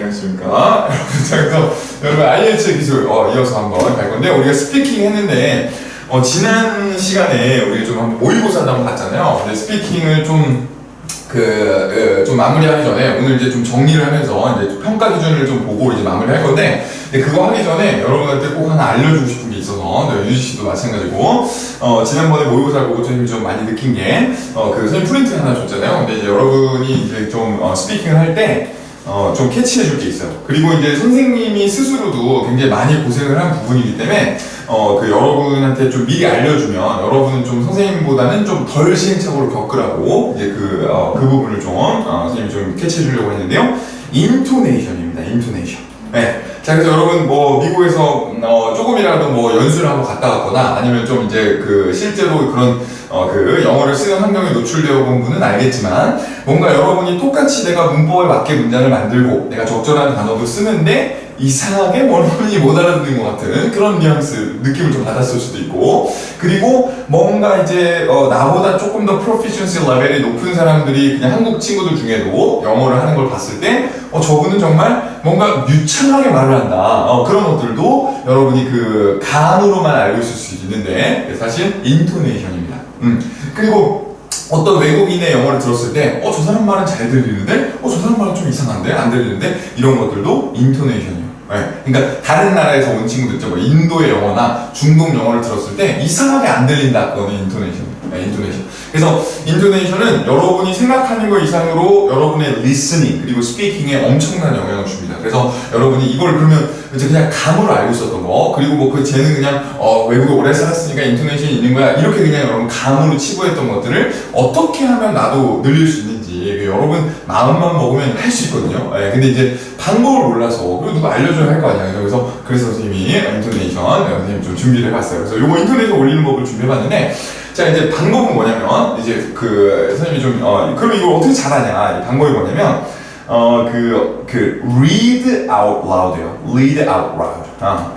안녕하십니까. 자, 그래서 여러분 IELTS 기술 이어서 한번 갈 건데, 우리가 스피킹 했는데 지난 시간에 우리 좀 한번 모의고사도 한번 봤잖아요. 근데 스피킹을 좀 좀 마무리하기 전에 오늘 이제 좀 정리를 하면서 이제 평가 기준을 좀 보고 이제 마무리할 건데, 근데 그거 하기 전에 여러분한테 꼭 하나 알려주고 싶은 게 있어서, 유지 씨도 마찬가지고, 지난번에 모의고사를 보고 좀 많이 느낀 게, 선생님 프린트 하나 줬잖아요. 근데 이제 여러분이 이제 좀 스피킹을 할 때, 좀 캐치해 줄 게 있어요. 그리고 이제 선생님이 스스로도 굉장히 많이 고생을 한 부분이기 때문에, 여러분한테 좀 미리 알려주면, 여러분은 좀 선생님보다는 좀 덜 시행착오를 겪으라고, 이제 그 부분을 좀, 선생님이 좀 캐치해 주려고 했는데요. 인토네이션입니다. 인토네이션. 네. 자, 그래서 여러분, 미국에서, 조금이라도 연수를 한번 갔다 왔거나, 아니면 좀 이제 실제로 그런, 영어를 쓰는 환경에 노출되어 본 분은 알겠지만, 뭔가 여러분이 똑같이 내가 문법에 맞게 문장을 만들고, 내가 적절한 단어도 쓰는데, 이상하게 여러분이 못 알아듣는 것 같은 그런 뉘앙스, 느낌을 좀 받았을 수도 있고, 그리고 뭔가 이제, 나보다 조금 더 프로피션시 레벨이 높은 사람들이 그냥 한국 친구들 중에도 영어를 하는 걸 봤을 때, 저분은 정말 뭔가 유창하게 말을 한다. 그런 것들도 여러분이 감으로만 알고 있을 수 있는데, 사실 인토네이션입니다. 그리고 어떤 외국인의 영어를 들었을 때, 저 사람 말은 잘 들리는데, 저 사람 말은 좀 이상한데, 안 들리는데, 이런 것들도 인토네이션이에요. 네. 그러니까 다른 나라에서 온 친구들 있죠. 인도의 영어나 중동 영어를 들었을 때 이상하게 안 들린다. 그거는 인토네이션. 네, 인토네이션. 그래서 인토네이션은 여러분이 생각하는 것 이상으로 여러분의 리스닝 그리고 스피킹에 엄청난 영향을 줍니다. 그래서 여러분이 이걸 그러면 이제 그냥 감으로 알고 있었던 거, 그리고 쟤는 그냥 외국에 오래 살았으니까 인토네이션이 있는 거야, 이렇게 그냥 여러분 감으로 치부했던 것들을 어떻게 하면 나도 늘릴 수 있는지 여러분 마음만 먹으면 할 수 있거든요. 네, 근데 이제 방법을 몰라서, 그리고 누가 알려줘야 할 거 아니야. 그래서 선생님이 인토네이션 선생님 좀 준비를 해봤어요. 그래서 요거 인토네이션 올리는 법을 준비해봤는데, 자, 이제 방법은 뭐냐면, 이제 선생님이 좀, 그럼 이걸 어떻게 잘하냐. 이 방법이 뭐냐면, read out loud요. read out loud.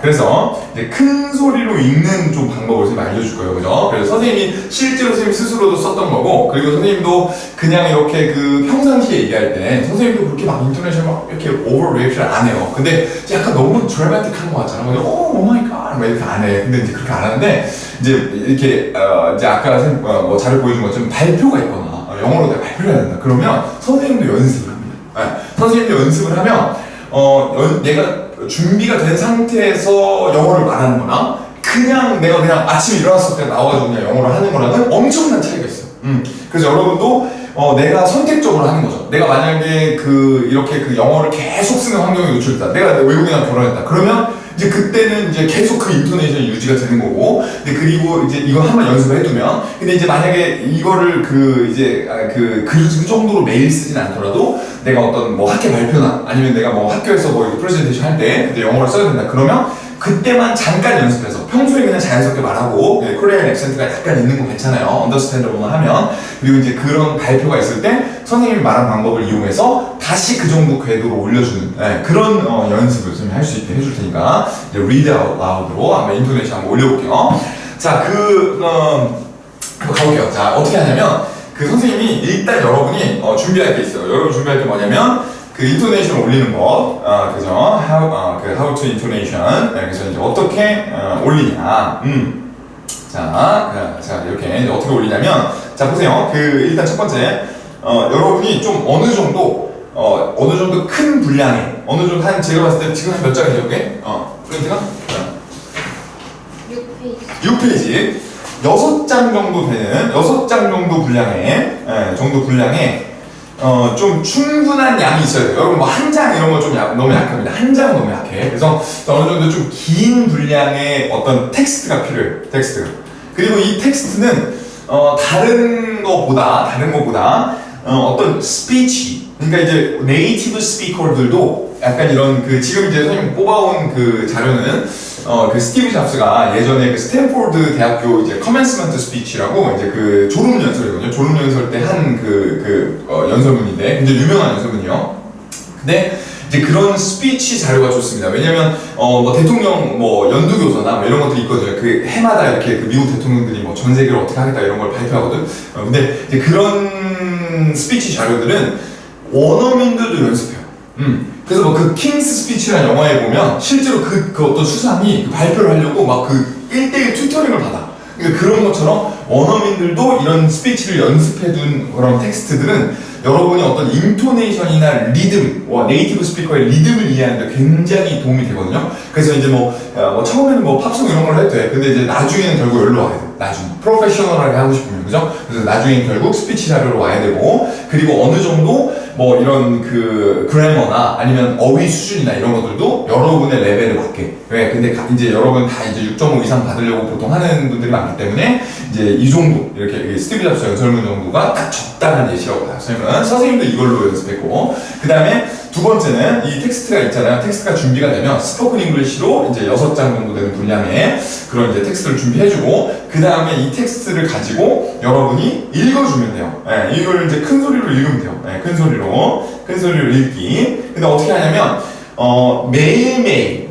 그래서 이제 큰 소리로 읽는 좀 방법을 선생님이 알려줄 거예요. 그죠? 그래서 선생님이 실제로 선생님 스스로도 썼던 거고, 그리고 선생님도 그냥 이렇게 평상시에 얘기할 때, 선생님도 그렇게 막 인토네이션 막 이렇게 오버 리액션 안 해요. 근데 약간 너무 드라마틱한 거 같잖아. 오 마이 갓! 막 이렇게 안 해. 근데 이제 그렇게 안 하는데, 이제 이렇게, 이제 아까 선생님, 자료 보여준 것처럼 발표가 있거나, 영어로 내가 발표를 해야 된다. 그러면 선생님도 연습을 합니다. 네. 선생님도 연습을 하면, 내가 준비가 된 상태에서 영어를 말하는 거나, 내가 그냥 아침에 일어났을 때 나와가지고 그냥 영어를 하는 거랑은 엄청난 차이가 있어요. 그래서 여러분도, 내가 선택적으로 하는 거죠. 내가 만약에 이렇게 영어를 계속 쓰는 환경에 노출됐다. 내가 외국인이랑 결혼했다. 그러면, 이제 그때는 이제 계속 인토네이션이 유지가 되는 거고, 근데 그리고 이제 이거 한번 연습을 해두면, 근데 이제 만약에 이거를 그 정도로 매일 쓰진 않더라도, 내가 어떤 학회 발표나, 아니면 내가 학교에서 프레젠테이션 할 때, 그때 영어를 써야 된다. 그러면, 그때만 잠깐 연습해서, 평소에 그냥 자연스럽게 말하고, 코리안 액센트가 약간 있는 거 괜찮아요. 언더스탠더블만 하면. 그리고 이제 그런 발표가 있을 때, 선생님이 말한 방법을 이용해서 다시 그 정도 궤도로 올려주는, 그런 연습을 선생님이 할 수 있게 해줄 테니까, 이제 read out loud로 한번 인토네이션 한번 올려볼게요. 자, 가볼게요. 자, 어떻게 하냐면, 선생님이 일단 여러분이 준비할 게 있어요. 여러분 준비할 게 뭐냐면, 인토네이션 올리는 법, 그죠? how to intonation. 그래서 이제 어떻게 올리냐. 자, 이렇게 이제 어떻게 올리냐면, 자, 보세요. 일단 첫 번째, 여러분이 좀 어느 정도 큰 분량의, 제가 봤을 때 지금 몇 장이죠, 이게? 프린트가? 6페이지. 6장 정도 되는, 6장 정도 분량의, 좀 충분한 양이 있어야 돼요. 여러분 한 장 이런 거 좀 너무 약합니다. 한 장은 너무 약해. 그래서 어느 정도 좀 긴 분량의 어떤 텍스트가 필요해요. 텍스트가. 그리고 이 텍스트는 다른 거보다 어떤 스피치, 그러니까 이제 네이티브 스피커들도 약간 이런 지금 이제 선생님 뽑아온 자료는 스티브 잡스가 예전에 스탠포드 대학교 이제 커맨스먼트 스피치라고 이제 졸업 연설이거든요. 졸업 연설 때 한 연설문인데 굉장히 유명한 연설문이요. 근데 이제 그런 스피치 자료가 좋습니다. 왜냐면 대통령 연두교서나 이런 것들이 있거든요. 해마다 이렇게 미국 대통령들이 전 세계를 어떻게 하겠다 이런 걸 발표하거든. 근데 이제 그런 스피치 자료들은 원어민들도 연습해요. 그래서 뭐 그 킹스 스피치라는 영화에 보면 실제로 그 어떤 수상이 그 발표를 하려고 막 그 1대1 튜터링을 받아. 그러니까 그런 것처럼 원어민들도 이런 스피치를 연습해둔 그런 텍스트들은 여러분이 어떤 인토네이션이나 리듬, 네이티브 스피커의 리듬을 이해하는 데 굉장히 도움이 되거든요. 그래서 이제 처음에는 뭐 팝송 이런 걸 해도 돼. 근데 이제 나중에는 결국 여기로 와야 돼. 나중에. 프로페셔널하게 하고 싶으면, 그죠? 그래서 나중엔 결국 스피치 자료로 와야 되고, 그리고 어느 정도 뭐 이런 그 그래머나 아니면 어휘 수준이나 이런 것들도 여러분의 레벨에 맞게. 왜? 근데 이제 여러분 다 이제 6.5 이상 받으려고 보통 하는 분들이 많기 때문에 이제 이 정도, 이렇게 스티브 잡스 연설문 정도가 딱 적당한 예시라고 봐요. 선생님도 이걸로 연습했고, 그 다음에 두 번째는 이 텍스트가 있잖아요. 텍스트가 준비가 되면 스포큰 잉글리시로 이제 6장 정도 되는 분량의 그런 이제 텍스트를 준비해주고, 그 다음에 이 텍스트를 가지고 여러분이 읽어주면 돼요. 예, 이걸 이제 큰 소리로 읽으면 돼요. 예, 큰 소리로 읽기. 근데 어떻게 하냐면 매일매일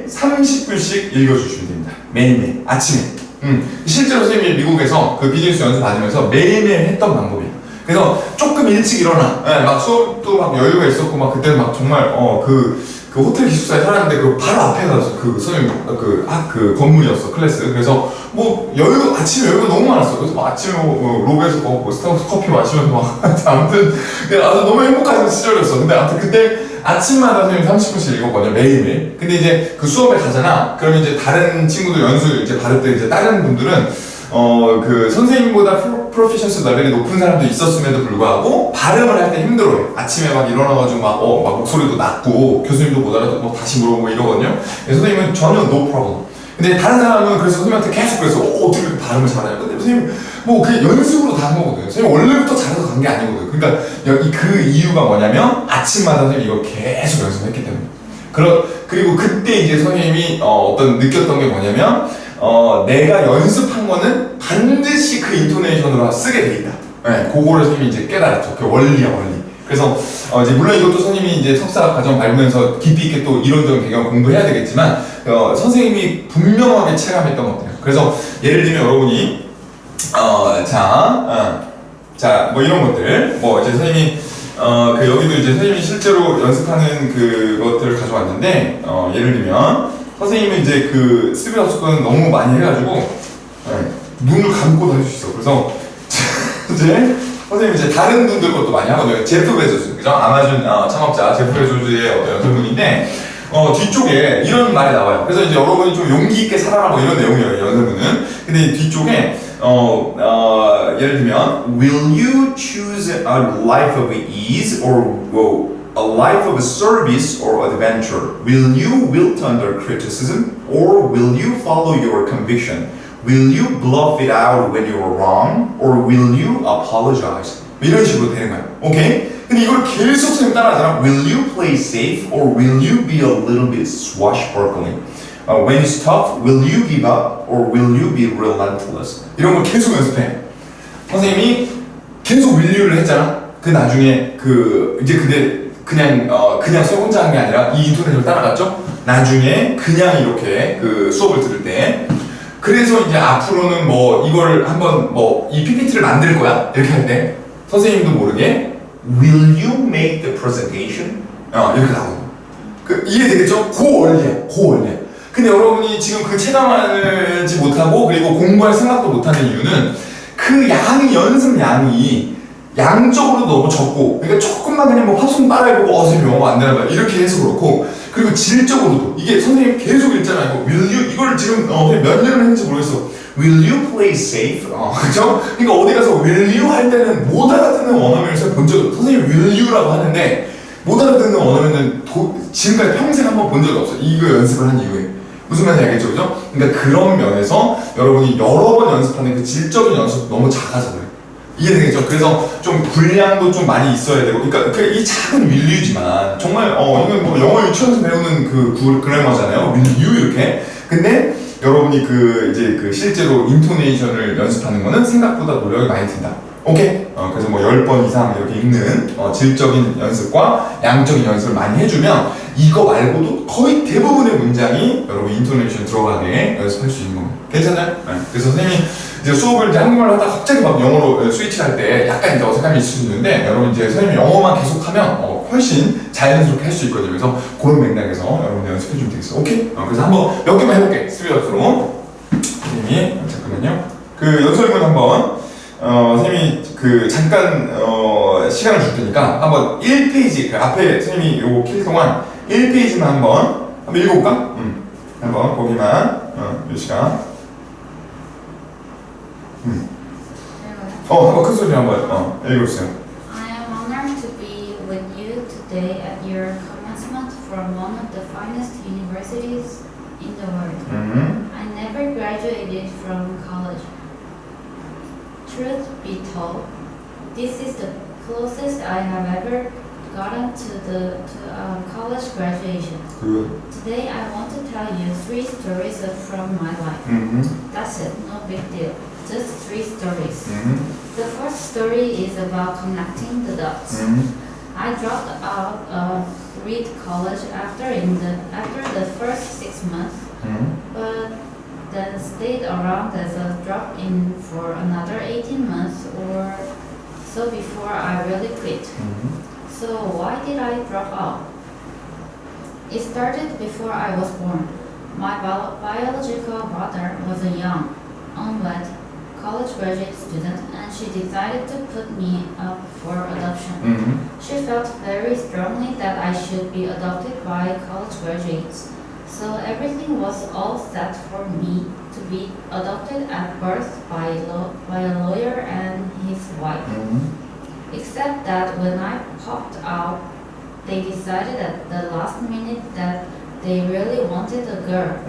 30분씩 읽어주시면 됩니다. 매일매일 아침에. 실제로 선생님이 미국에서 그 비즈니스 연습 받으면서 매일매일 했던 방법이에요. 그래서 조금 일찍 일어나. 예, 막 수업도 막 여유가 있었고, 막 그때는 막 정말 그 호텔 기숙사에 살았는데 그 바로 앞에 가서 그 선생님 그 건물이었어, 클래스. 그래서 뭐 아침에 여유가 너무 많았어. 그래서 막 아침에 로비에서 뭐 스타벅스 커피 마시면서 막 아무튼 너무 행복한 시절이었어. 근데 아무튼 그때 아침마다 선생님 30분씩 읽었거든요, 매일매일. 근데 이제 그 수업에 가잖아. 그러면 이제 다른 친구들 연수 이제 받을 때 이제 다른 분들은 그 선생님보다 프로피션스 레벨이 높은 사람도 있었음에도 불구하고 발음을 할 때 힘들어요. 아침에 막 일어나가지고 막 목소리도 낮고 교수님도 못 알아듣고 다시 물어보고 이러거든요. 선생님은 전혀 no problem. 근데 다른 사람은 그래서 선생님한테 계속 그래서 어떻게 이렇게 발음을 잘해요? 근데 선생님 뭐 그게 연습으로 다 한 거거든요. 선생님 원래부터 잘해서 간 게 아니거든요. 그러니까 그 이유가 뭐냐면 아침마다 선생님이 이거 계속 연습했기 때문에. 그리고 그때 이제 선생님이 어떤 느꼈던 게 뭐냐면 내가 연습한 거는 반드시 그 인토네이션으로 쓰게 돼 있다. 네, 그거를 선생님이 이제 깨달았죠. 그 원리. 그래서 이제 물론 이것도 선생님이 이제 석사 과정 밟으면서 깊이 있게 또 이론적인 배경 공부해야 되겠지만 선생님이 분명하게 체감했던 것들이에요. 그래서 예를 들면 여러분이 뭐 이런 것들 이제 선생님이 여기도 이제 선생님이 실제로 연습하는 그것들을 가져왔는데 예를 들면 선생님은 이제 그 스티브 잡스 거는 너무 많이 해가지고 눈을 감고도 할 수 있어. 그래서 이제 선생님이 이제 다른 분들 것도 많이 하거든요. 제프 베조스, 그죠? 아마존 창업자 제프 베조스의 어떤 연설문인데 뒤쪽에 이런 말이 나와요. 그래서 이제 여러분이 좀 용기 있게 살아라 뭐 이런 내용이에요, 연설문은. 근데 뒤쪽에 예를 들면 Will you choose a life of ease or a life of service or adventure? Will you wilt under criticism or will you follow your conviction? Will you bluff it out when you are wrong or will you apologize? 이런 식으로 되는 거야. 오케이? 근데 이걸 계속 선생님 따라하잖아. Will you play safe or will you be a little bit swashbuckling? When it's tough, will you give up or will you be relentless? 이런 걸 계속 연습해. 선생님이 계속 will you를 했잖아. 그 나중에 이제 근데 그냥 서 혼자 한 게 아니라 이 인터넷을 따라갔죠. 나중에 그냥 이렇게 그 수업을 들을 때. 그래서 이제 앞으로는 이걸 한번 이 PPT를 만들 거야 이렇게 할 때 선생님도 모르게 Will you make the presentation? 이렇게 나오고 이해되겠죠? 그 원리야. 근데 여러분이 지금 그 체감하지 못하고 그리고 공부할 생각도 못하는 이유는 그 연습 양이 양적으로 너무 적고, 그러니까 조금만 그냥 팝송 따라해보고 선생님 영어 안 되나 봐요 이렇게 해서 그렇고, 그리고 질적으로도 이게 선생님 계속 읽잖아요. Will you, 이걸 지금 몇 년을 했는지 모르겠어. Will you play safe? 그죠? 그러니까 어디 가서 will you 할 때는 못 알아듣는 원어민을 본 적이 없어. 선생님 will you라고 하는데 못 알아듣는 원어민은 지금까지 평생 한번 본 적이 없어. 이거 연습을 한 이후에. 무슨 말인지 알겠죠? 그죠? 그러니까 그런 면에서 여러분이 여러 번 연습하는 그 질적인 연습 너무 작아서 그래요. 이해되겠죠? 그래서 좀 분량도 좀 많이 있어야 되고, 그러니까 이 작은 윌류지만 정말 이건 영어 유치원에서 배우는 그 그래머잖아요. 윌류 이렇게. 근데 여러분이 이제 실제로 인토네이션을 연습하는 거는 생각보다 노력이 많이 든다. 오케이? 그래서 10번 이상 이렇게 읽는 질적인 연습과 양적인 연습을 많이 해주면 이거 말고도 거의 대부분의 문장이 여러분 인토네이션 들어가게 연습할 수 있는 겁니다. 괜찮아요? 네. 그래서 선생님이 이제 수업을 이제 한국말로 하다가 갑자기 막 영어로 스위치할 때 약간 이제 어색함이 있을 수 있는데, 여러분 이제 선생님이 영어만 계속하면 훨씬 자연스럽게 할 수 있거든요. 그래서 그런 맥락에서 여러분들 연습해주면 되겠어요. 오케이? 그래서 한번 몇 개만 해볼게. 스피드업으로. 선생님이 잠깐만요. 그 연설문 한번 선생님이 그 잠깐 시간을 줄 테니까 한번 1페이지 그 앞에 선생님이 요거 킬 동안 1페이지만 한번 읽어볼까? 한번 거기만 몇 시간 한번 큰 소리로 한번 읽어주세요. I am honored to be with you today at your commencement from one of the finest universities in the world. I never graduated from college. Truth be told, this is the closest I have ever gotten to a college graduation. Today I want to tell you 3 stories from my life. That's it, no big deal. Just 3 stories. The first story is about connecting the dots. I dropped out of Reed College after the first 6 months, but then stayed around as a drop-in for another 18 months or so before I really quit. So why did I drop out? It started before I was born. My biological mother was a young, unwed college graduate student, and she decided to put me up for adoption. She felt very strongly that I should be adopted by college graduates. So everything was all set for me to be adopted at birth by a lawyer and his wife. Except that when I popped out, they decided at the last minute that they really wanted a girl.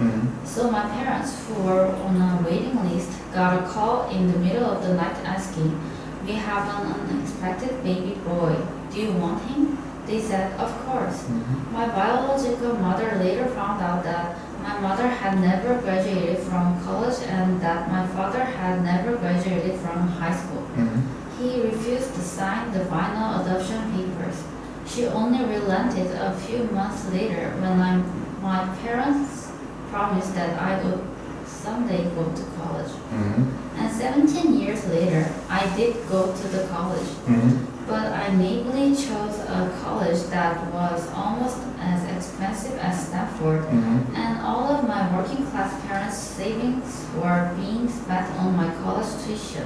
So my parents, who were on a waiting list, got a call in the middle of the night asking, "We have an unexpected baby boy. Do you want him?" They said, "Of course." My biological mother later found out that my mother had never graduated from college and that my father had never graduated from high school. He refused to sign the final adoption papers. She only relented a few months later when my parents promised that I would someday go to college. And 17 years later, I did go to the college. But I naively chose a college that was almost as expensive as Stanford, and all of my working class parents' savings were being spent on my college tuition.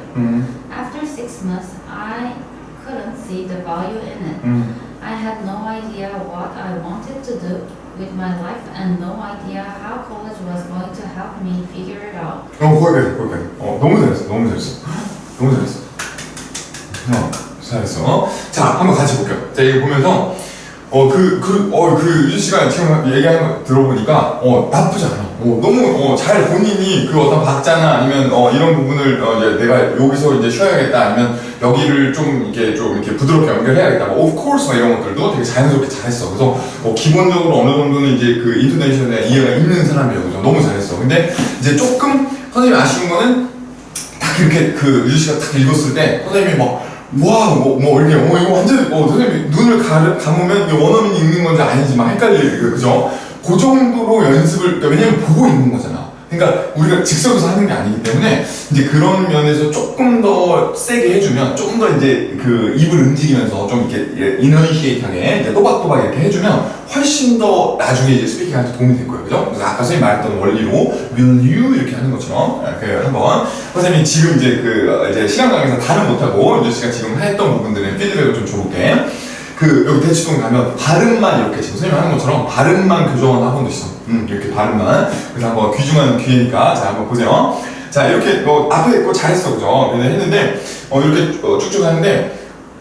After 6 months, I couldn't see the value in it. I had no idea what I wanted to do with my life and no idea how college was going to help me figure it out. 거기까지. 너무 잘했어. 잘했어. 자, 한번 같이 볼게요. 자, 이거 보면서, 유지 씨가 지금 얘기하는 거 들어보니까, 나쁘지 않아. 너무, 잘 본인이 그 어떤 박자나 아니면, 이런 부분을, 이제 내가 여기서 이제 쉬어야겠다 아니면 여기를 좀 이렇게 부드럽게 연결해야겠다. of course, 막 이런 것들도 되게 자연스럽게 잘했어. 그래서, 기본적으로 어느 정도는 이제 그 인토네이션에 이해가 있는 사람이에요. 그죠? 너무 잘했어. 근데 이제 조금 선생님이 아쉬운 거는 딱 이렇게 그 유지 씨가 딱 읽었을 때 선생님이 막, 와, 이렇게, 이거 완전, 선생님이 눈을 감으면 이게 원어민이 읽는 건지 아닌지 막 헷갈리고, 그죠? 그 정도로 연습을, 그러니까 왜냐면 보고 읽는 거잖아. 그러니까 우리가 즉석에서 하는 게 아니기 때문에 이제 그런 면에서 조금 더 세게 해주면, 조금 더 이제 그 입을 움직이면서 좀 이렇게 이너니시에이트하게 이제 또박또박 이렇게 해주면 훨씬 더 나중에 이제 스피킹한테 도움이 될 거예요. 그죠? 그래서 아까 선생님이 말했던 원리로 will you 이렇게 하는 것처럼 한번 선생님이 지금 이제 시간 관계에서 다는 못하고 유지 씨가 지금 했던 부분들의 피드백을 좀 줘볼게. 여기 대치동 가면 발음만 이렇게 지금 선생님이 하는 것처럼 발음만 교정하는 학원도 있어. 이렇게 발음만. 그래서 한번 귀중한 기회니까 자 한번 보세요. 자 이렇게 앞에 거 잘했어, 그죠? 했는데 이렇게 쭉쭉 하는데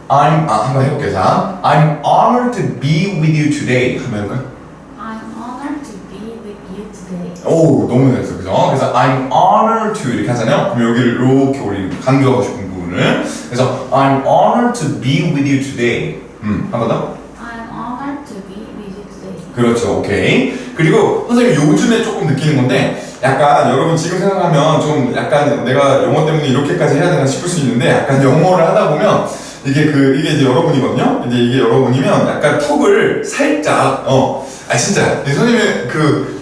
한번 해볼게요. 자, I'm honored to be with you today. 한번 해볼까요? I'm honored to be with you today. 오, 너무 잘했어, 그죠? 그래서 I'm honored to 이렇게 하잖아요. 그럼 여기를 이렇게 우리 강조하고 싶은 부분을. 그래서 I'm honored to be with you today. 한 번 더. I'm honored to be with you today. 그렇죠, 오케이. 그리고 선생님이 요즘에 조금 느끼는 건데 약간 여러분 지금 생각하면 좀 약간 내가 영어 때문에 이렇게까지 해야 되나 싶을 수 있는데 약간 영어를 하다 보면 이게 이제 여러분이거든요. 이제 이게 여러분이면 약간 턱을 살짝 진짜 선생님의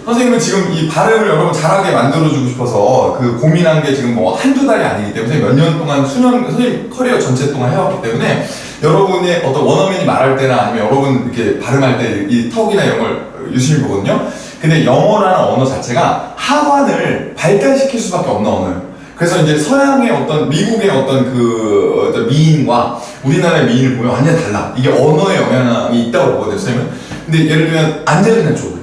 선생님은 지금 이 발음을 여러분 잘하게 만들어주고 싶어서 그 고민한 게 지금 뭐 한두 달이 아니기 때문에 몇 년 동안 선생님 커리어 전체 동안 해왔기 때문에 여러분의 어떤 원어민이 말할 때나 아니면 여러분 이렇게 발음할 때 이 턱이나 이런 걸 유심히 보거든요. 근데 영어라는 언어 자체가 하관을 발달시킬 수밖에 없는 언어예요. 그래서 이제 서양의 어떤 미국의 어떤 그 어떤 미인과 우리나라의 미인을 보면 완전 달라. 이게 언어의 영향이 있다고 보거든요, 선생님은. 근데 예를 들면 안젤리나 졸리.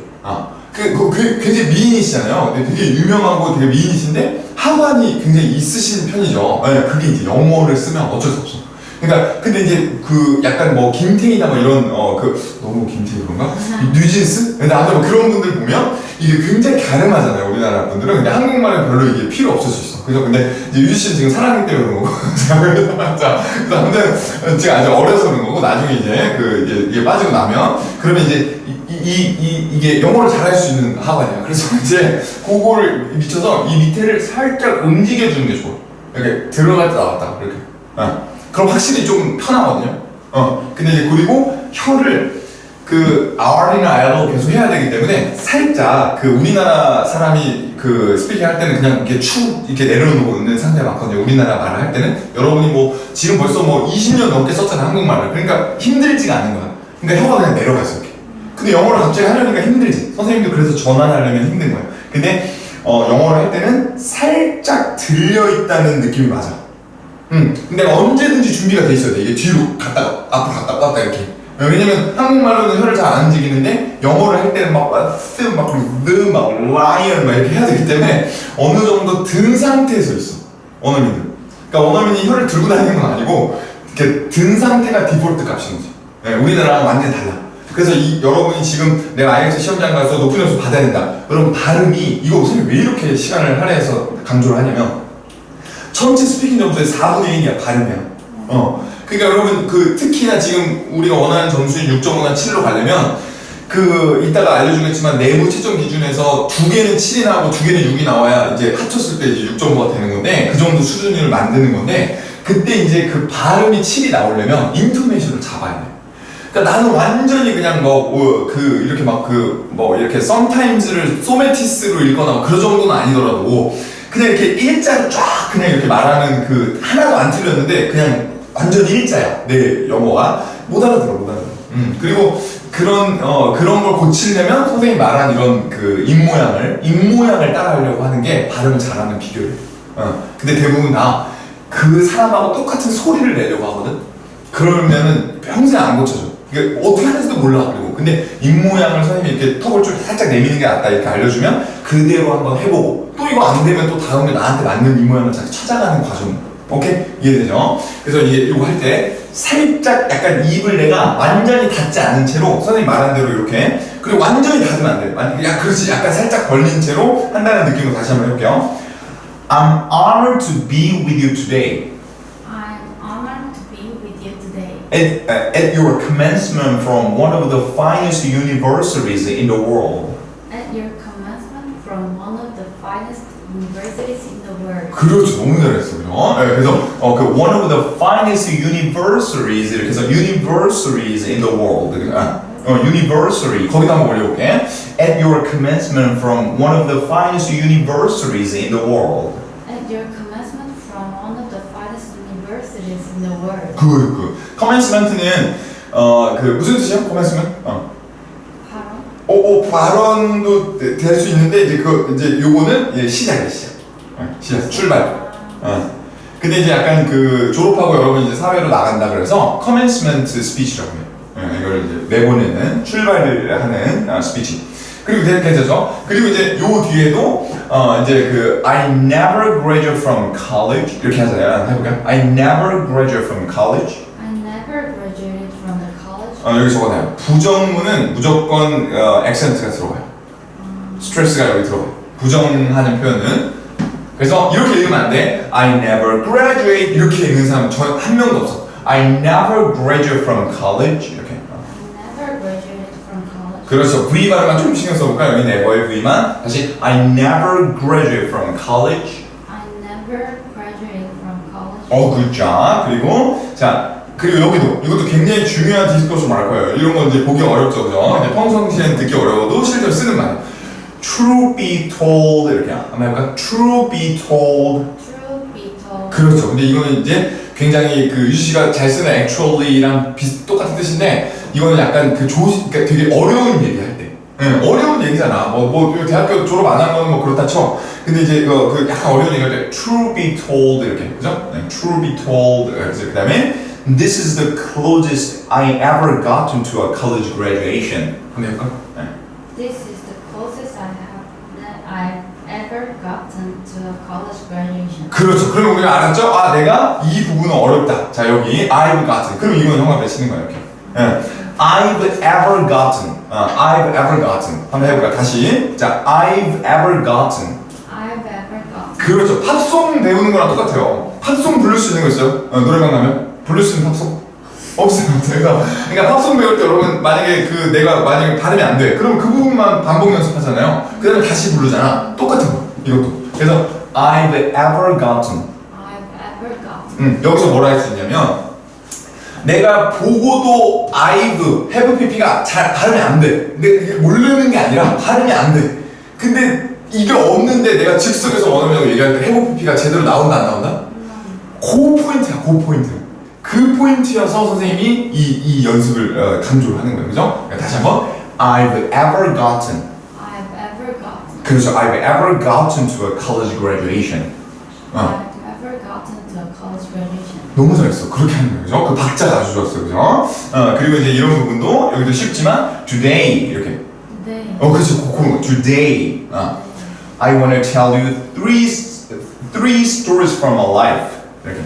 굉장히 미인이시잖아요. 근데 되게 유명하고 되게 미인이신데 하관이 굉장히 있으신 편이죠. 네, 그게 이제 영어를 쓰면 어쩔 수 없어. 그러니까 근데 이제 그 약간 뭐 김태희나 뭐 이런 그 너무 김태희 그런가? 뉴진스? 근데 아무튼 뭐 그런 분들 보면 이게 굉장히 가름하잖아요. 우리나라 분들은. 근데 한국말은 별로 이게 필요 없을 수 있어. 그래서 근데 이제 유지 씨는 지금 사랑하기 때문에 그런 거고. 자, 그래서 아무튼 지금 아직 어려서 그런 거고 나중에 이제 이게 빠지고 나면 그러면 이제 이게 영어를 잘할 수 있는 하관이야. 그래서 이제 그거를 미쳐서 이 밑에를 살짝 움직여 주는 게 좋아. 이렇게 들어갈 때 나왔다. 이렇게. 그럼 확실히 좀 편하거든요. 근데 이제 그리고 혀를 그 R이나 L로 계속 해야 되기 때문에 살짝 그 우리나라 사람이 그 스피킹 할 때는 그냥 이렇게 이렇게 내려놓는 상태가 많거든요. 우리나라 말을 할 때는 여러분이 뭐 지금 벌써 뭐 20년 넘게 썼잖아요. 한국말을. 그러니까 힘들지가 않은 거야. 그러니까 혀가 그냥 내려가 있어 이렇게. 근데 영어를 갑자기 하려니까 힘들지. 선생님도 그래서 전환하려면 힘든 거예요. 근데 영어를 할 때는 살짝 들려있다는 느낌이 맞아. 근데 언제든지 준비가 돼 있어야 돼. 이게 뒤로 갔다가 앞으로 갔다 이렇게. 왜냐면 한국말로는 혀를 잘 안 움직이는데 영어를 할 때는 막 라이언 막 이렇게 해야 되기 때문에 어느 정도 든 상태에서 있어. 원어민들. 그러니까 원어민이 혀를 들고 다니는 건 아니고 이렇게 든 상태가 디폴트 값인 거지. 네, 우리나라랑 완전히 달라. 그래서 여러분이 지금 내가 IELTS 시험장 가서 높은 점수 받아야 된다. 여러분 발음이 이거 선생님 왜 이렇게 시간을 할애해서 강조를 하냐면 전체 스피킹 점수의 4분의 1이야 발음이야. 그러니까 여러분 특히나 지금 우리가 원하는 점수인 6.5나 7로 가려면 이따가 알려주겠지만 내부 채점 기준에서 2개는 7이 나오고 2개는 6이 나와야 이제 합쳤을 때 이제 6.5가 되는 건데 그 정도 수준을 만드는 건데 그때 이제 그 발음이 7이 나오려면 인토네이션을 잡아야 돼. 그러니까 나는 완전히 그냥 이렇게 이렇게 sometimes를 소메티스로 읽거나 그 정도는 아니더라도 그냥 이렇게 일자로 쫙 그냥 이렇게 말하는 하나도 안 틀렸는데 그냥 완전 일자야. 내 영어가 못 알아들어. 그리고 그런 걸 고치려면 선생님이 말한 이런 입모양을 따라하려고 하는 게 발음을 잘하는 비결이에요. 근데 대부분 다 그 사람하고 똑같은 소리를 내려고 하거든. 그러면은 평생 안 고쳐져. 이게 어떻게 하는지도 몰라. 그리고 근데 입모양을 선생님이 이렇게 턱을 좀 살짝 내미는 게 낫다 이렇게 알려주면 그대로 한번 해보고 또 이거 안 되면 또 다음에 나한테 맞는 입모양을 찾아가는 과정. 오케이? 이해되죠? 그래서 이거 할 때 살짝 약간 입을 내가 완전히 닫지 않은 채로 선생님 말한 대로 이렇게 그리고 완전히 닫으면 안 돼. 그렇지. 약간 살짝 벌린 채로 한다는 느낌으로 다시 한번 해볼게요. I'm honored to be with you today. I'm honored to be with you today. At your commencement from one of the finest universities in the world. At your commencement from one of the finest universities in the world. 그렇죠. 너무 잘했어요. 네, 그래서 one of the finest universities 이렇게 해서 universities in the world. university 거기다 한번 올려볼게. At your commencement from one of the finest universities in the world. At your commencement from one of the finest universities in the world. commencement는 무슨 뜻이야? commencement? 발언? 발언도 될 수 있는데 이제 요거는 시작이야. 시작. 출발. 근데 이제 약간 졸업하고 여러분 이제 사회로 나간다 그래서 commencement speech라고 해요. 이걸 이제 내보내는 출발을 하는 스피치. 그리고 괜찮죠? 그리고 이제 요 뒤에도 이제 I never graduate from college 이렇게 하잖아요. 해볼까요? I never graduate from college. I never graduated from the college. 여기 적어놔요. 부정문은 무조건 액센트가 들어가요. 스트레스가 여기 들어가요. 부정하는 표현은. 그래서 이렇게 읽으면 안 돼. I never graduate 이렇게 읽는 사람 한 명도 없어. I never graduate from college 이렇게. I never graduated from college. 그렇죠. V 발음만 좀 신경 써볼까요? 여기 never의 V만 다시 I never graduate from college. I never graduated from college. good job. 그리고 여기도 이것도 굉장히 중요한 디스커션 말할 거예요. 이런 건 이제 보기 어렵죠, 그죠? 근데 평상시엔 듣기 어려워도 실제로 쓰는 말. True be told 이렇게 한번 해볼까? True be told. True be told. 그렇죠. 근데 이거는 이제 굉장히 그 유지 씨가 잘 쓰는 actually랑 똑같은 뜻인데 이거는 약간 그러니까 되게 어려운 얘기할 때. 어려운 얘기잖아. 뭐 대학교 졸업 안 한 건 뭐 그렇다 쳐. 근데 이제 그 약간 어려운 얘기할 때 true be told 이렇게 그죠? true be told. 그래서 그다음에 this is the closest I ever gotten to a college graduation. 한번 해볼까? This is the closest I've ever gotten to a college graduation. 그렇죠. 그럼 우리가 알았죠? 아, 내가 이 부분은 어렵다. 자, 여기 I've gotten. 그럼 이거는 형아 배치는 거야, 이렇게. I've ever gotten. I've ever gotten. 한번 해볼까? 다시. 자, I've ever gotten. I've ever gotten. 그렇죠. 팝송 배우는 거랑 똑같아요. 팝송 부를 수 있는 거 있어요? 노래방 가면? 부를 수 있는 팝송? 없어요. 그러니까 팝송 배울 때 여러분 만약에 내가 만약에 발음이 안 돼. 그럼 그 부분만 반복 연습하잖아요. 그 다음에 다시 부르잖아. 똑같은 거. 이것도. 그래서 I've ever gotten. I've ever gotten. 여기서 뭐라 할 수 있냐면 내가 보고도 I've, have pp가 잘 발음이 안 돼. 근데 이게 모르는 게 아니라 발음이 안 돼. 근데 이게 없는데 내가 즉석에서 원어민하고 얘기할 때 have pp가 제대로 나온다 안 나온다? 그 포인트야, 그 포인트. 그 포인트여서 선생님이 이 연습을 강조를 하는 거예요. 그죠? 다시 한번 I've ever gotten. I've ever gotten. 그렇죠. I've ever gotten to a college graduation. I've ever gotten to a college graduation. 너무 잘했어. 그렇게 하는 거예요. 그죠? 그 박자가 아주 좋았어요. 그죠? 그리고 이제 이런 부분도 여기도 쉽지만 today 이렇게. Today. 그렇죠. 그런 거. today. I want to tell you three stories from my life. 이렇게.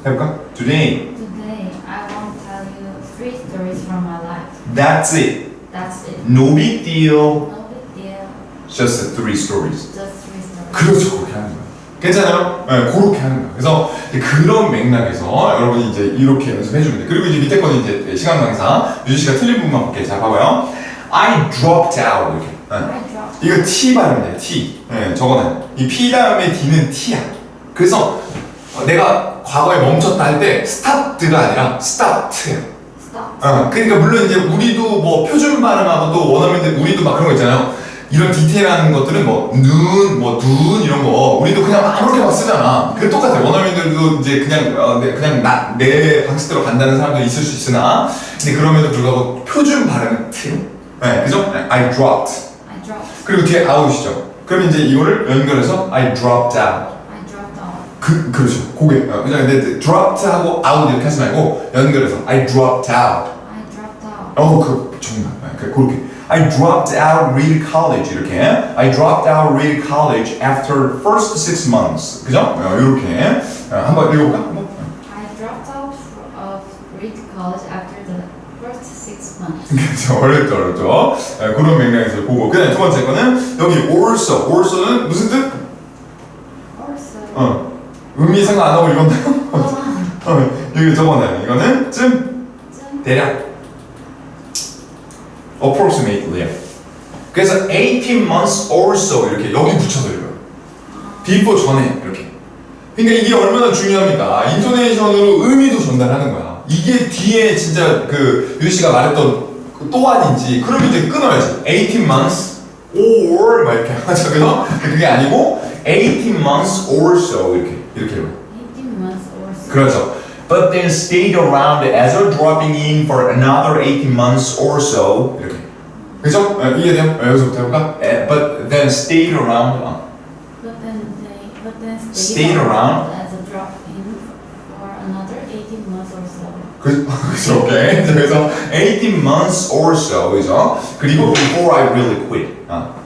해볼까? Today. Today, I want to tell you 3 stories from my life. That's it. That's it. No big deal. No big deal. Just 3 stories. Just 3 stories. 그렇죠. 그렇게 하는 거예요. 괜찮아요? 네, 그렇게 하는 거예요. 그래서 그런 맥락에서 여러분이 이제 이렇게 연습해주면 돼요. 그리고 이제 밑에 거는 이제 시간 강사 유진 씨가 틀린 부분만 볼게요. 자, 봐봐요. I dropped out 이렇게. I dropped. 이거 T 발음이에요. T. 네, 저거는 이 P 다음에 D는 T야. 그래서 내가 과거에 멈췄다 할 때 stopped가 아니라 stopped야. Stop. 그러니까 물론 이제 우리도 뭐 표준 발음하고 또 원어민들 우리도 막 그런 거 있잖아요. 이런 디테일한 것들은 뭐 눈, 뭐 눈 이런 거 우리도 그냥 아무렇게 막 쓰잖아. 그 똑같아. 원어민들도 이제 그냥 그냥 내 방식대로 간다는 사람도 있을 수 있으나, 근데 그럼에도 불구하고 표준 발음은 T. 네, 그죠? I dropped. I dropped. 그리고 뒤에 out이죠. 그럼 이제 이거를 연결해서 I dropped out. I dropped out. 그렇죠. 그게 그냥 근데 dropped하고 out 이렇게 하지 말고 연결해서 I dropped out. I dropped out. 정말 그렇게 I dropped out real college 이렇게 I dropped out real college after first 6 months. 그죠? 이렇게 한번 읽어볼까? I dropped out of Reed College after the first 6 months. 그렇죠. 어렵죠. 그런 맥락에서 보고 그다음에 두 번째 거는 여기 also는 무슨 뜻? Also. 의미 생각 안 하고 읽었나요? 여기 적어놔요. 이거는 대략 approximately. 그래서 18 months or so 이렇게 여기 붙여서 읽어요. before 전에 이렇게. 그러니까 이게 얼마나 중요합니까? 인토네이션으로 의미도 전달하는 거야. 이게 뒤에 진짜 그 유씨가 말했던 그 또한인지 그럼 이제 끊어야지. 18 months or 막 이렇게 하죠. 그래서 그게 아니고 18 months or so 이렇게 읽어요. 18 months or so. 그렇죠. But then stayed around as a dropping in for another 18 months or so. 이렇게. 그죠? 이해돼요? 여기서부터 해볼까? But then stayed around. But then Stayed around. as a drop in for another 18 months or so. 그죠? 오케이. 그래서 18 months or so. 그죠? 그리고 before I really quit.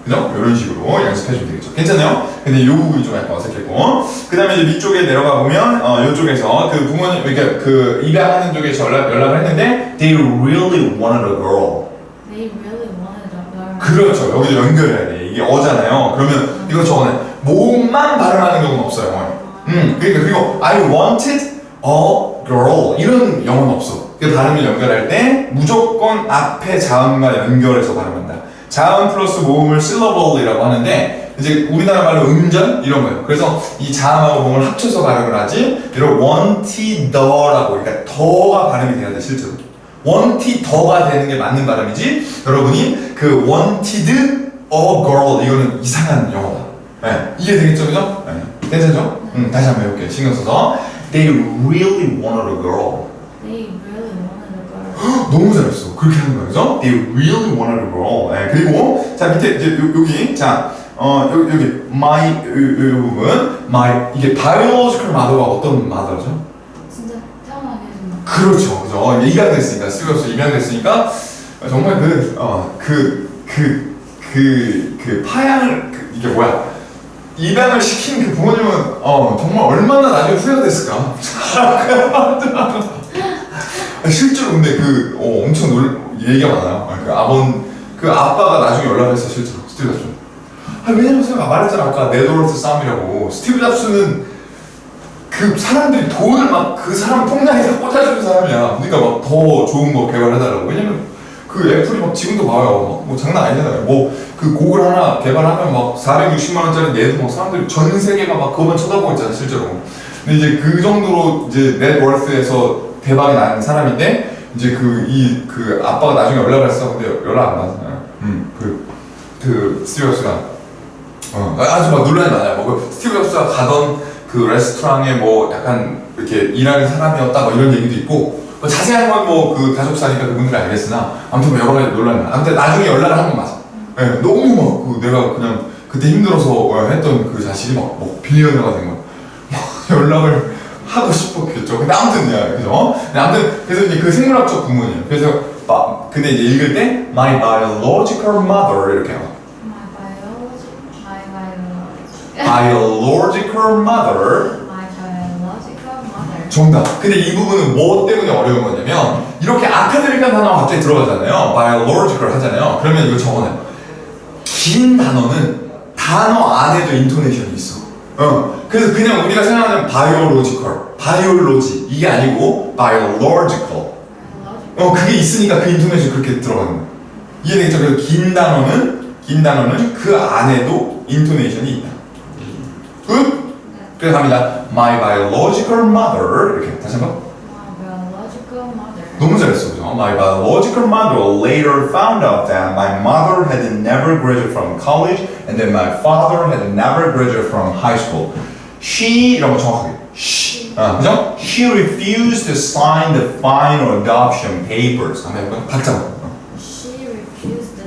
그죠? 이런 식으로 연습해주면 되겠죠. 괜찮아요? 근데 이 부분이 좀 약간 어색했고. 그 다음에 이제 밑쪽에 내려가 보면, 이쪽에서 그 부모님, 그러니까 그 입양하는 쪽에서 연락을 했는데, they really wanted a girl. They really wanted a girl. 그렇죠. 여기도 연결해야 돼. 이게 어잖아요. 그러면 이거 저거는 모음만 발음하는 경우는 없어요. 그러니까 그리고 I wanted a girl 이런 영어는 없어. 그 발음을 연결할 때 무조건 앞에 자음과 연결해서 발음한다. 자음 플러스 모음을 syllable이라고 하는데 이제 우리나라 말로 음전 이런 거예요. 그래서 이 자음하고 모음을 합쳐서 발음을 하지. 이런 wanted라고 그러니까 더가 발음이 돼야 돼 실제로. wanted 더가 되는 게 맞는 발음이지. 여러분이 그 wanted girl 이거는 이상한 영어다. 네, 이게 되겠죠, 그죠? 네, 괜찮죠? 다시 한번 해볼게요. 신경 써서 they really wanted a girl. They really wanted a girl. 너무 잘했어. 그렇게 하는 거예요, 그죠? They really wanted a girl. 네, 그리고 자 밑에 이제 여기 자 여기 my 이 부분 my 이게 biological mother가 어떤 mother죠? 진짜 태어나게 해준 그렇죠, 그죠? 입양됐으니까 스튜어스 입양됐으니까 정말 그 파양을 이게 뭐야? 입양을 시킨 그 부모님은 정말 얼마나 나중에 후회가 됐을까? 실제로 근데 엄청 얘기가 많아요. 그 아빠가 나중에 연락했어 실제로 스티브 잡스. 왜냐면 제가 말했잖아 아까 네드워스 싸움이라고. 스티브 잡스는 그 사람들이 돈을 막 그 사람 통장에 다 꽂아주는 사람이야. 그러니까 막 더 좋은 거 개발해달라고. 왜냐면 그 애플이 막 지금도 봐요. 뭐 장난 아니잖아요. 뭐 그 곡을 하나 개발하면 막 460만 원짜리 내도 막 사람들이 전 세계가 막 그것만 쳐다보고 있잖아 실제로. 근데 이제 그 정도로 이제 넷워스에서 대박이 난 사람인데 이제 그 아빠가 나중에 연락을 했어. 근데 연락 안 받았잖아요. 그 스티브 잡스가 아주 막 논란이 많아요. 뭐 스티브 잡스가 가던 그 레스토랑에 뭐 약간 이렇게 일하는 사람이었다 뭐 이런 얘기도 있고 뭐 자세한 건 뭐 그 가족사니까 그분들이 알겠으나 아무튼 뭐 여러 가지 논란이 많아. 아무튼 나중에 연락을 한 건 맞아. 네, 너무 막 내가 그냥 그때 힘들어서 했던 그 자식이 막 빌리언어가 된 거야. 연락을 하고 싶었겠죠. 근데 아무튼 그죠? 근데 아무튼 그래서 이제 그 생물학적 부모님. 그래서 근데 이제 읽을 때 my biological mother 이렇게 해요. biological mother. 정답. 근데 이 부분은 뭐 때문에 어려운 거냐면 이렇게 아카데믹한 단어가 갑자기 들어가잖아요. biological 하잖아요. 그러면 이거 적어놔요. 긴 단어는 단어 안에도 인토네이션이 있어. 그래서 그냥 우리가 생각하는 biology 이게 아니고 biological. 그게 있으니까 그 인토네이션이 그렇게 들어가는 거야. 이해되겠죠? 그래서 긴 단어는 그 안에도 인토네이션이 있다. 끝? 그래서 갑니다. My biological mother 이렇게 다시 한번. My biological mother. 너무 잘했어, 그죠? My biological mother later found out that my mother had never graduated from college and that my father had never graduated from high school. She 이런 거 정확하게. She. 그죠? She refused to sign the final adoption papers. 한번 해볼까요? 박자. She refused to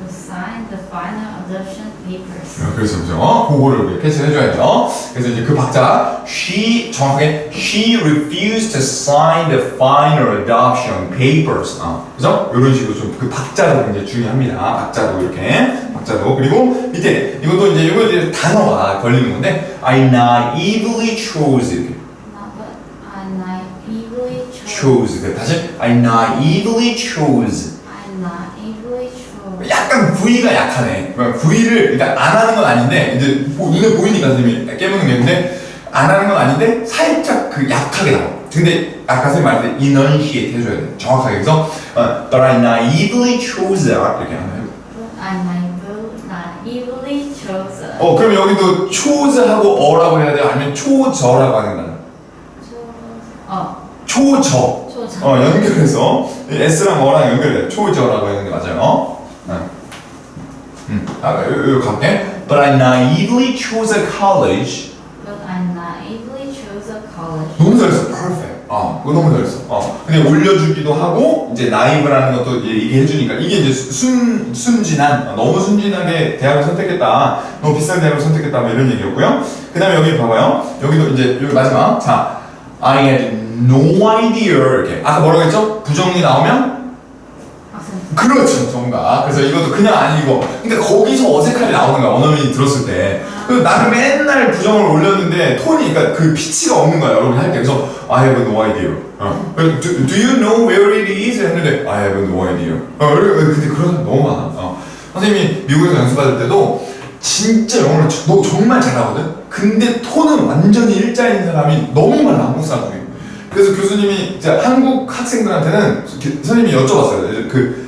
sign the final adoption papers. 그래서 그죠? 그거를 캐치를 해줘야 돼요. 그래서 이제 그 박자 정확하게 she refused to sign the final adoption papers. 그죠? 이런 식으로 좀 그 박자도 굉장히 중요합니다. 박자도 그리고 밑에 이것도 이제 단어가 걸리는 건데 I naively chose 이렇게. I naively chose. 다시 I naively chose. 약간 V가 약하네. V를 그러니까 안 하는 건 아닌데 이제 눈에 보이니까 선생님이 깨무는 게 있는데 안 하는 건 아닌데 살짝 그 약하게 나와. 근데 아까 선생님 말했을 때 enunciate 해줘야 돼. 정확하게. 그래서 but I naively chose 이렇게 하나요? I naively chose. 그럼 여기도 chose하고 어라고 해야 돼요? 아니면 초저라고 하는 거야? 초저. 연결해서 S랑 어랑 연결해. 초저라고 하는 게 맞아요. 여기 갈게. But I naively chose a college. 너무 잘했어. Perfect. 그거 너무 잘했어. 근데 올려주기도 하고 이제 naive라는 것도 얘기해주니까 이게 이제 순진한 너무 순진하게 대학을 선택했다. 너무 비싼 대학을 선택했다. 뭐 이런 얘기였고요. 그 다음에 여기 봐봐요. 여기도 이제 여기 마지막. 자, I had no idea 이렇게. 아까 뭐라고 했죠? 부정이 나오면 그렇죠, 정답. 그래서 이것도 그냥 아니고, 그러니까 거기서 어색함이 나오는 거야, 원어민이 들었을 때. 그래서 나는 맨날 부정을 올렸는데 톤이, 그러니까 그 피치가 없는 거야, 여러분이 할 때. 그래서 I have no idea. Do you know where it is? 했는데 I have no idea. 근데 그런 사람 너무 많아. 선생님이 미국에서 연수받을 때도 진짜 영어를 정말 잘하거든. 근데 톤은 완전히 일자인 사람이 너무 많아, 한국 사람 중에. 그래서 교수님이 이제 한국 학생들한테는 선생님이 여쭤봤어요.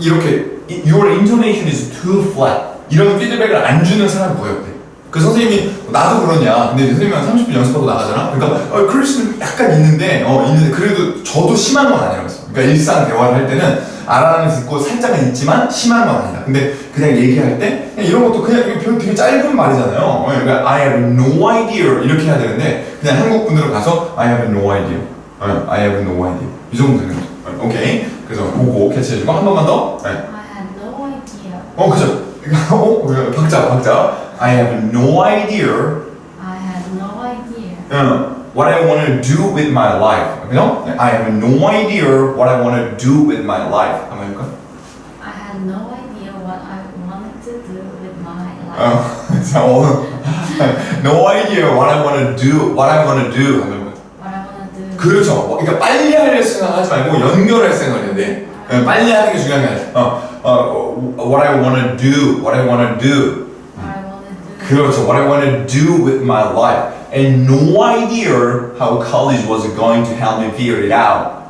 이렇게 your intonation is too flat 이런 피드백을 안 주는 사람이 보였대. 그 선생님이 나도 그러냐. 근데 선생님이랑 30분 연습하고 나가잖아. 그러니까 크리스는 약간 있는데 그래도 저도 심한 건 아니라고 했어. 그러니까 일상 대화를 할 때는 알아는 듣고 살짝은 있지만 심한 건 아니다. 근데 그냥 얘기할 때 그냥 이런 것도 그냥 이거 되게 짧은 말이잖아요. 그러니까 I have no idea 이렇게 해야 되는데 그냥 한국 분들은 가서 I have no idea. I have no idea. 이 정도 되는 거죠. 오케이. 그래서 그거 캐치해주고 한 번만 더. 네. I had no idea. 그죠. 박자. I have no idea. I had no idea. What I want to do with my life. 그죠? I have no idea what I want to do with my life. 한번 해볼까? I had no idea what I wanted to do with my life. 자, no idea what I want to do. What I want to do. 한번 해볼까? What I want to do. 그렇죠. 그러니까 빨리 할 생각하지 말고 연결할 생각해야 돼. 빨리 하는 게 중요한 게 아니야. What I want to do. What I want to do. What I want to do. 그렇죠. What I want to do with my life. And no idea how college was going to help me figure it out.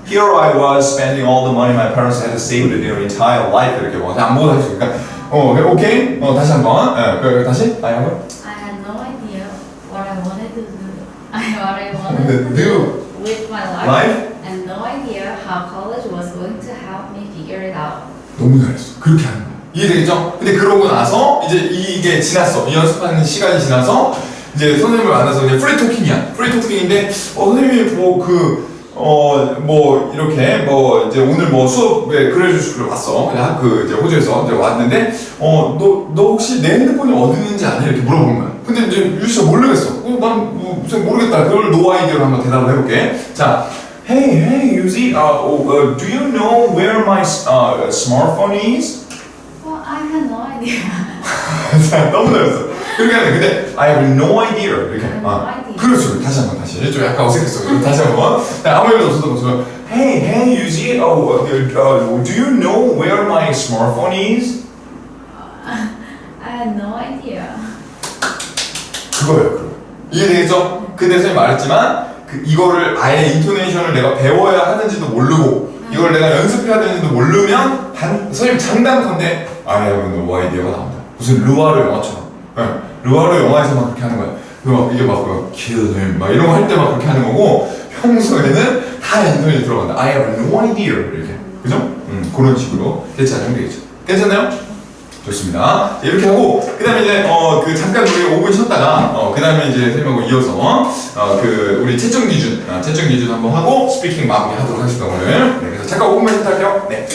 Here I was spending all the money my parents had saved their entire life. 이렇게 뭐 안 보고 다시 그러니까 오케이. 다시 한번. 다시. I have. I had no idea what I wanted to do. What I wanted to do with my life. And no idea how college was going to help me figure it out. 너무 잘했어. 그렇게 하는 거야. 이해되겠죠? 근데 그러고 나서 이제 이게 지났어. 이 연습하는 시간이 지나서 이제 선생님을 만나서 이제 프리 토킹이야. 프리 토킹인데 선생님이 뭐 이렇게 이제 오늘 뭐 수업에 글해주시러 왔어. 그 이제 호주에서 이제 왔는데 너 혹시 내 핸드폰이 어디 있는지 아니? 이렇게 물어보는 거야. 근데 이제 유씨가 모르겠어. 난 무슨 모르겠다. 그걸 no idea로 한번 대답을 해볼게. 자, Hey, Yuzi, do you know where my smartphone is? Well, I had no idea. 자, 너무 잘했어. 그렇게 하네. 근데 I have no idea. 이렇게. I have no idea. 그렇죠. 다시 한번 다시. 좀 약간 어색했어. 다시 한번. 아무 일도 없어도 Hey, Yuzi, do you know where my smartphone is? I had no idea. 그거예요. 그거. 이해되겠죠? 근데 선생님 말했지만 이거를 아예 인토네이션을 내가 배워야 하는지도 모르고 이걸 내가 연습해야 되는지도 모르면 선생님 장담컨대 I have no idea가 나온다. 무슨 르와르 영화처럼. 르와르 영화에서만 그렇게 하는 거야. 이게 막 kill him 막 이런 거 할 때 막 그렇게 하는 거고 평소에는 다 인터넷에 들어간다. I have no idea 이렇게. 그죠? 그런 식으로 대체하면 되겠죠. 괜찮나요? 좋습니다. 이렇게 하고 그다음에 이제 잠깐 우리 5분 쉬었다가 그다음에 이제 설명하고 이어서 우리 채점 기준 한번 하고 스피킹 마무리하도록 하겠습니다 오늘. 네, 그래서 잠깐 5분만 쉬었다 할게요. 네.